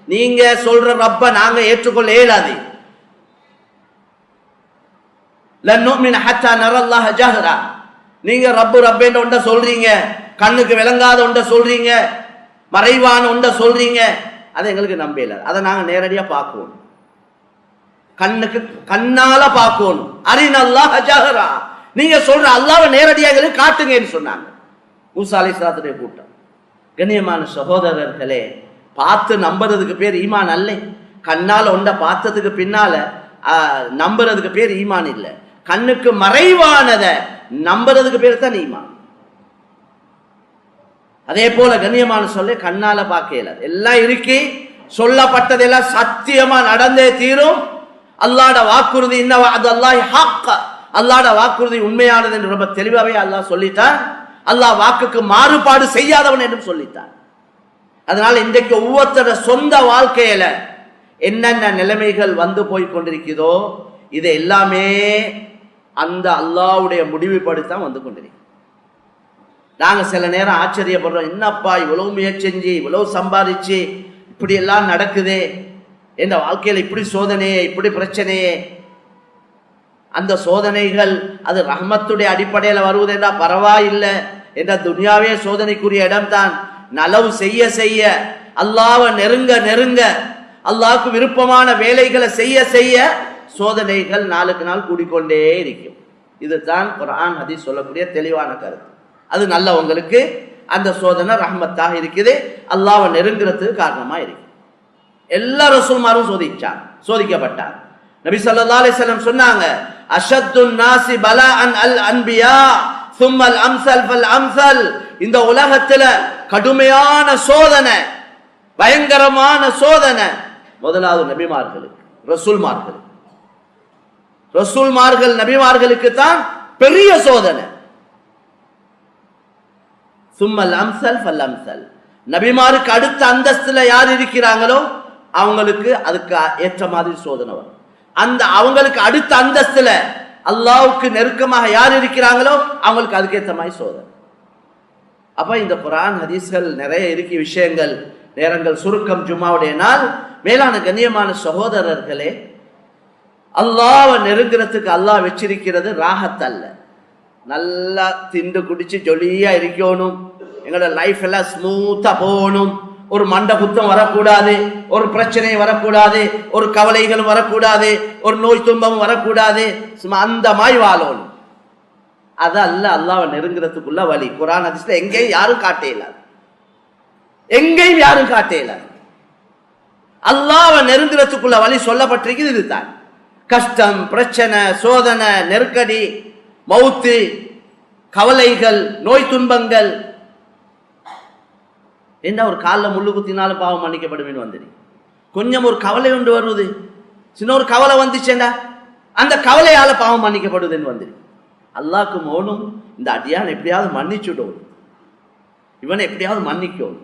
நீங்க சொல்ற ரப்ப நாங்க ஏற்றுக்கொள்ள இயலாது. லன் நுமின ஹத்தா நரல்லாஹ ஜஹரா. நீங்க ரப்பு ரப்பேன்ற ஒன்றை சொல்றீங்க, கண்ணுக்கு விளங்காத ஒன்றை சொல்றீங்க, மறைவான ஒன்றை சொல்றீங்க, அதை எங்களுக்கு நம்ப இயலாது. அதை நாங்க நேரடியா பார்க்கணும், கண்ணுக்கு கண்ணால பார்க்கணும். அரினல்லாஹ ஜஹரா, நீங்க சொல்ற அல்லாஹ்வை நேரடியாக எங்களுக்கு காட்டுங்கன்னு சொன்னாங்க மூசா அலைஹிஸ்ஸலாத்துடைய கூட்டம். கண்ணியமான சகோதரர்களே, பார்த்து நம்புறதுக்கு பேர் ஈமான் அல்ல. கண்ணால ஒன்றை பார்த்ததுக்கு பின்னால நம்புறதுக்கு பேர் ஈமான் இல்லை. கண்ணுக்கு மறைவானதை நம்புறதுக்கு பேர் தான் ஈமான். அதே போல கண்ணியமான சொல்ல கண்ணால பார்க்கல, எல்லாம் இருக்கி சொல்லப்பட்டதெல்லாம் சத்தியமா நடந்தே தீரும். அல்லாஹ்ட வாக்குறுதி இன்ன வஅதல்லாஹி ஹக்க, அல்லாஹ்ட வாக்குறுதி உண்மையானது என்று ரொம்ப தெளிவாகவே அல்லாஹ் சொல்லிட்டான். அல்லாஹ் வாக்குக்கு மாறுபாடு செய்யாதவன் என்றும் சொல்லிட்டான். அதனால இன்றைக்கு ஒவ்வொருத்தர சொந்த வாழ்க்கையில என்னென்ன நிலைமைகள் வந்து போய் கொண்டிருக்கிறதோ இது எல்லாமே அந்த அல்லாஹ்வுடைய முடிவுபடித்தான் வந்து கொண்டிருக்கு. நாங்க சில நேரம் ஆச்சரியப்படுறோம், என்னப்பா இவ்வளவு முயற்சி செஞ்சு இவ்வளவு சம்பாதிச்சு இப்படி எல்லாம் நடக்குதே, என் வாழ்க்கையில இப்படி சோதனையே, இப்படி பிரச்சனையே. அந்த சோதனைகள் அது ரஹ்மத்துடைய அடிப்படையில வருவதென்றா பரவாயில்லை என்ற துனியாவே சோதனைக்குரிய இடம்தான். நலவு செய்ய செய்ய அல்லாஹ்வை நெருங்க நெருங்க அல்லாஹ்வுக்கு விருப்பமான வேலைகளை செய்ய செய்ய சோதனைகள் நாளுக்கு நாள் கூடிக்கொண்டே இருக்கும். இதுதான் குர்ஆன் ஹதீஸ் சொல்லக்கூடிய தெளிவான கருத்து. அது நல்லவங்களுக்கு அந்த சோதனை ரஹ்மத்தாக இருக்குது, அல்லாஹ்வை நெருங்குறதுக்கு காரணமா இருக்கு. எல்லா ரசூல்மாரும் சோதிக்கப்பட்டார். நபி ஸல்லல்லாஹு அலைஹி வஸல்லம் சொன்னாங்க, அஷத்துன் நாஸி பலாஅன் அல் அன்பியா சும்மல் அம்சல் ஃபல் அம்சல். இந்த உலகத்துல கடுமையான சோதனை, பயங்கரமான சோதனை முதலாவது நபிமார்களுக்கு, ரசூல்மார்கள் நபிமார்களுக்கு தான் பெரிய சோதனை. சும்மல் அம்சல் ஃபல் அம்சல். நபிமாருக்கு அடுத்த அந்தஸ்துல யார் இருக்கிறாங்களோ அவங்களுக்கு அதுக்கு ஏற்ற மாதிரி சோதனை வரும். அந்த அவங்களுக்கு அடுத்த அந்தஸ்துல அல்லாஹ்வுக்கு நெருக்கமாக யார் இருக்கிறாங்களோ அவங்களுக்கு அதுக்கேற்ற மாதிரி சோதனை. அப்ப இந்த குர்ஆன் ஹதீஸ்கள் நிறைய இருக்கு விஷயங்கள். நேரங்கள் சுருக்கம், ஜும்மாவுடைய நாள். மேலான கண்ணியமான சகோதரர்களே, அல்லாஹ்வை நெருங்குறதுக்கு அல்லாஹ் வச்சிருக்கிறது ராஹத் அல்ல. நல்லா திண்டு குடிச்சு ஜொலியா இருக்கணும், எங்களோட லைஃப் எல்லாம் ஸ்மூத்தா போகணும், ஒரு மண்ட குத்தம் வரக்கூடாது, ஒரு பிரச்சனை வரக்கூடாது, ஒரு கவலைகள் வரக்கூடாது, ஒரு நோய் துன்பம் வரக்கூடாது, அந்த மாதிரி வாழணும். அது அல்ல அல்லாஹ்வை நெருங்குறதுக்குள்ள வழி. குர்ஆன் ஹதீஸ்ல எங்கேயும் யாரும் காட்டேயில்லாது, எங்கேயும் யாரும் காட்டேயில்லாது. அல்லாஹ்வை நெருங்குறதுக்குள்ள வழி சொல்லப்பட்டிருக்குது. இதுதான் கஷ்டம், பிரச்சனை, சோதனை, நெருக்கடி, மௌத்து, கவலைகள், நோய் துன்பங்கள். என்ன ஒரு காலில் முள்ளு குத்தினாலும் பாவம் மன்னிக்கப்படுவேன்னு வந்துடு. கொஞ்சம் ஒரு கவலை ஒன்று வருவது, சின்ன ஒரு கவலை வந்துச்சேண்டா அந்த கவலையால பாவம் மன்னிக்கப்படுதுன்னு வந்துடு. அல்லாஹ்க்கு மோனும் இந்த அடியான் எப்படியாவது மன்னிச்சுடும், இவனை எப்படியாவது மன்னிக்கும்.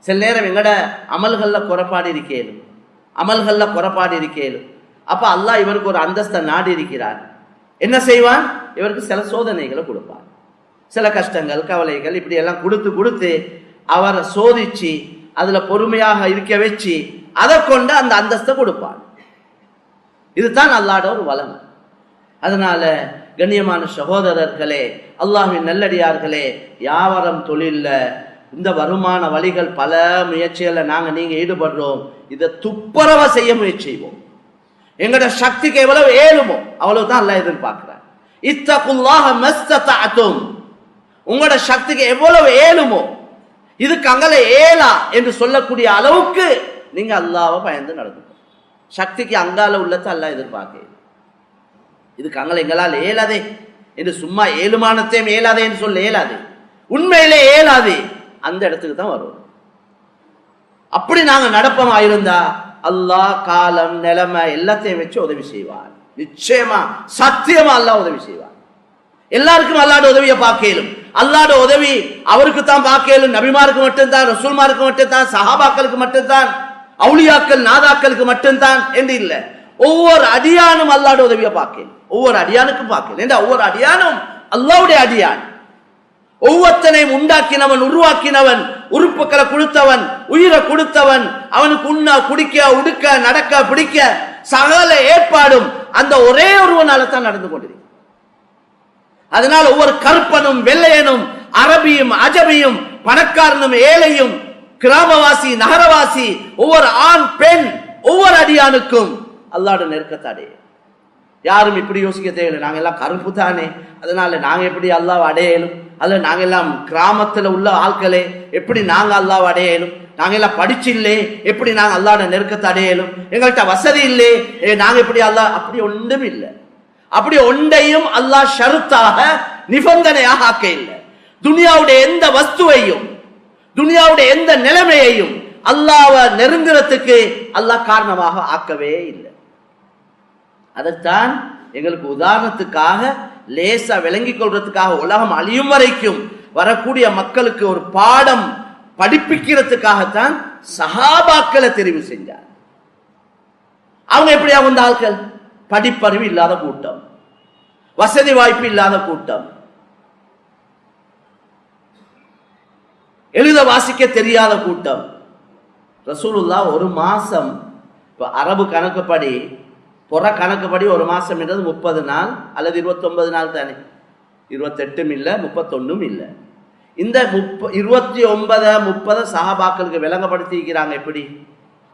சில நேரம் எங்கட அமல்கள்ல குறைபாடு இருக்கேலும் அப்ப அல்லாஹ் இவருக்கு ஒரு அந்தஸ்தை நாடி இருக்கிறார். என்ன செய்வான்? இவருக்கு சில சோதனைகளை கொடுப்பான், சில கஷ்டங்கள், கவலைகள் இப்படி எல்லாம் கொடுத்து அவரை சோதிச்சு அதுல பொறுமையாக இருக்க வச்சு அதை கொண்டு அந்த அந்தஸ்தை கொடுப்பான். இதுதான் அல்லாஹ்வோட ஒரு வளம். அதனால கண்ணியமான சகோதரர்களே, அல்லாஹ்வின் நல்லடியார்களே, வியாபாரம் தொழில்ல இந்த வருமான வழிகள் பல முயற்சிகளை நீங்க ஈடுபடுறோம். இதை துப்புரவா செய்ய முயற்சி செய்வோம். எங்களோட சக்திக்கு எவ்வளவு ஏழுமோ அவ்வளவுதான் அல்லாஹ் எதிர்பார்க்கிறார். இத்தகுல்லாஹ மஸ்ததஅதும், உங்களோட சக்திக்கு எவ்வளவு ஏழுமோ, இதுக்கு அங்கல ஏலா என்று சொல்லக்கூடிய அளவுக்கு நீங்க அல்லாஹ்வை பயந்து நடந்துக்கணும். சக்திக்கு அங்கால உள்ளத்தை அல்லாஹ் எதிர்பார்க்க, இதுக்கு அங்கல எங்களால் ஏலாதே என்று சும்மா ஏழுமானத்தையும் ஏலாதே என்று சொல்ல ஏலாது, உண்மையிலே ஏலாது அந்த இடத்துக்கு தான் வரும். அப்படி நாங்க நடப்பமா இருந்தா அல்லாஹ் காலம், நிலைமை எல்லாத்தையும் வச்சு உதவி செய்வார். நிச்சயமா சத்தியமா அல்லாஹ் உதவி செய்வார். எல்லாருக்கும் அல்லாஹ்வோட உதவியை பார்க்கலும். அல்லாஹ்வோட உதவி அவருக்கு தான் பார்க்கலும். நபிமாருக்கு மட்டும்தான், ரசூல்மாருக்கு மட்டும்தான், சஹாபாக்களுக்கு மட்டும்தான், அவுலியாக்கள் நாதாக்களுக்கு மட்டும்தான் என்று இல்லை. ஒவ்வொரு அடியானும் அல்லாஹ்வோட உதவியை பார்க்கலும். ஒவ்வொரு அடியானுக்கும் பார்க்கலும். ஒவ்வொரு அடியானும் அல்லாஹ்வுடைய அடியான். ஒவ்வொருத்தனையும் உண்டாக்கினவன், உருவாக்கினவன், உறுப்புகளை கொடுத்தவன், உயிரை கொடுத்தவன், அவனுக்கு உண்ண, குடிக்க, உடுக்க, நடக்க, பிடிக்க சகல ஏற்பாடும் அந்த ஒரே ஒருவனால தான் நடந்து கொண்டிருக்கிறது. அதனால் ஒவ்வொரு கருப்பனும் வெள்ளையனும் அரபியும் அஜபியும் பணக்காரனும் ஏழையும் கிராமவாசி நகரவாசி ஒவ்வொரு ஆண் பெண் ஒவ்வொரு அடியானுக்கும் அல்லாஹ்வுடைய நெருக்கத்தை யாரும் இப்படி யோசிக்க தேவையில்லை. நாங்க எல்லாம் கருப்பு தானே, அதனால நாங்க எப்படி அல்லாஹ்வை அடையலும், அல்ல நாங்க எல்லாம் கிராமத்துல உள்ள ஆட்களே எப்படி நாங்க அல்லாஹ்வை அடையலும், நாங்க எல்லாம் படிச்சு இல்லே எப்படி நாங்க அல்லாஹ்வுடைய நெருக்கத்தை அடையலும், எங்கள்கிட்ட வசதி இல்லே நாங்க எப்படி அல்லாஹ், அப்படி ஒன்றும் இல்லை. அப்படி ஒன்றையும் அல்லாஹ் ஷருத்தாக நிபந்தனையாக ஆக்க இல்லை. துனியாவுடைய எந்த வஸ்துவையும் துனியாவுடைய எந்த நிலைமையையும் அல்லாஹ்வை நெருங்குறதுக்கு அல்லாஹ் காரணமாக ஆக்கவே இல்லை. அதைத்தான் எங்களுக்கு உதாரணத்துக்காக லேசா விளங்கிக் கொள்றதுக்காக உலகம் அழியும் வரைக்கும் வரக்கூடிய மக்களுக்கு ஒரு பாடம் படிப்பிக்கிறதுக்காகத்தான் சஹாபாக்களை தெரிவு செஞ்சார். அவங்க எப்படியா வந்த ஆட்கள்? படிப்பறிவு இல்லாத கூட்டம், வசதி வாய்ப்பு இல்லாத கூட்டம், எழுத வாசிக்க தெரியாத கூட்டம். ரசூலுல்லாஹ் ஒரு மாசம், இப்ப அரபு கணக்குப்படி புற கணக்குப்படி ஒரு மாசம் என்றது 30 நாள் அல்லது 29 நாள் தானே, 28 இல்லை 31 இல்லை. இந்த 29 30 சஹாபாக்களுக்கு விளங்கப்படுத்திக்கிறாங்க. எப்படி?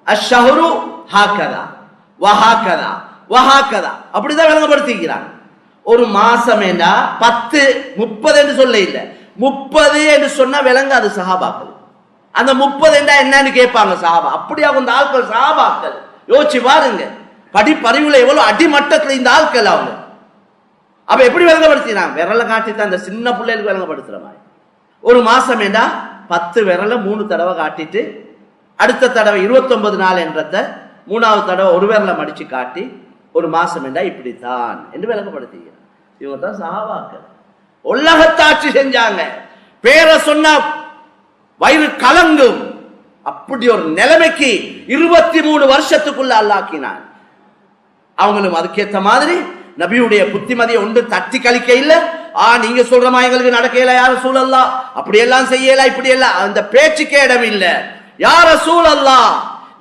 அஷ்ஷஹ்ரு ஹாகதா வஹாகதா வஹாகதா, அப்படிதான் விளங்கப்படுத்திக்கிறாங்க. ஒரு மாசம் என்றா 10 30 என்று சொல்ல இல்லை, 30 என்று சொன்னா விளங்காது சஹாபாக்கள். அந்த 30 என்றா என்னன்னு கேட்பாங்க சஹாபா. அப்படியா அந்த ஆட்கள் சஹாபாக்கள்? யோசிச்சு பாருங்க, படிப்பறிவுல எவ்வளவு அடிமட்டத்தில் இந்த ஆட்கள் அவங்க. அப்ப எப்படி விளங்கப்படுத்தினாங்க? விரலை காட்டித்தான் அந்த சின்ன பிள்ளைகளுக்கு விளங்கப்படுத்துற மாதிரி. ஒரு மாசம் என்றா 10 விரலை 3 தடவை காட்டிட்டு அடுத்த தடவை 29 நாள் என்றத 3வது தடவை ஒரு விரலை மடிச்சு காட்டி ஒரு மாசம் என்றா இப்படித்தான் என்று விளங்கப்படுத்துகிறார். இவங்க தான் சஹாபாக்கள். உலகத்தாட்சி செஞ்சாங்க. பேரை சொன்னா வயிறு கலங்கும். அப்படி ஒரு நிலைமைக்கு 23 வருஷத்துக்குள்ள அல்லாக்கினான். அவங்களும் அதுக்கேற்ற மாதிரி நபியுடைய புத்திமதியை ஒன்று தட்டி கழிக்க இல்லை. நீங்க சொல்றமா எங்களுக்கு நடக்கல யார சூழல்லா, அப்படி எல்லாம் செய்யல, இப்படி எல்லாம் அந்த பேச்சுக்கே இடம் இல்லை. யார சூழல்லா,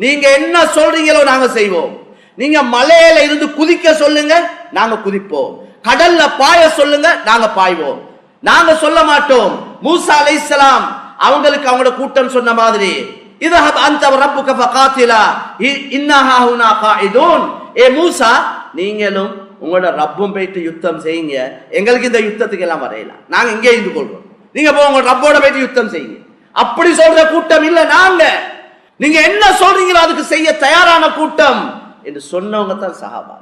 நீங்க என்ன சொல்றீங்களோ நாங்க செய்வோம். நீங்க மலையில இருந்து குதிக்க சொல்லுங்க, நாங்க குதிப்போம். கடல்ல பாய சொல்லுங்க, நாங்க பாய்வோம். நாங்க சொல்ல மாட்டோம். மூசா அலைஹிஸ்ஸலாம் அவங்களுக்கு அவங்களோட கூட்டம் சொன்ன மாதிரி, இதஹப் அன்த ரப்புக ஃபகாத்திலா இன்னா ஹாஹுனா காயிதூன். ஏ மூசா, நீங்களும் உங்களோட ரப்பும் போயிட்டு யுத்தம் செய்யுங்க, எங்களுக்கு இந்த யுத்தத்துக்கு எல்லாம் வரையலாம், நாங்க இங்கே இருந்து கொள்றோம், நீங்க போய் உங்க ரப்போட போயிட்டு யுத்தம் செய்யுங்க. அப்படி சொல்ற கூட்டம் இல்ல நாங்க. நீங்க என்ன சொல்றீங்களோ அதுக்கு செய்ய தயாரான கூட்டம் என்று சொன்னவங்க தான் சஹாபா.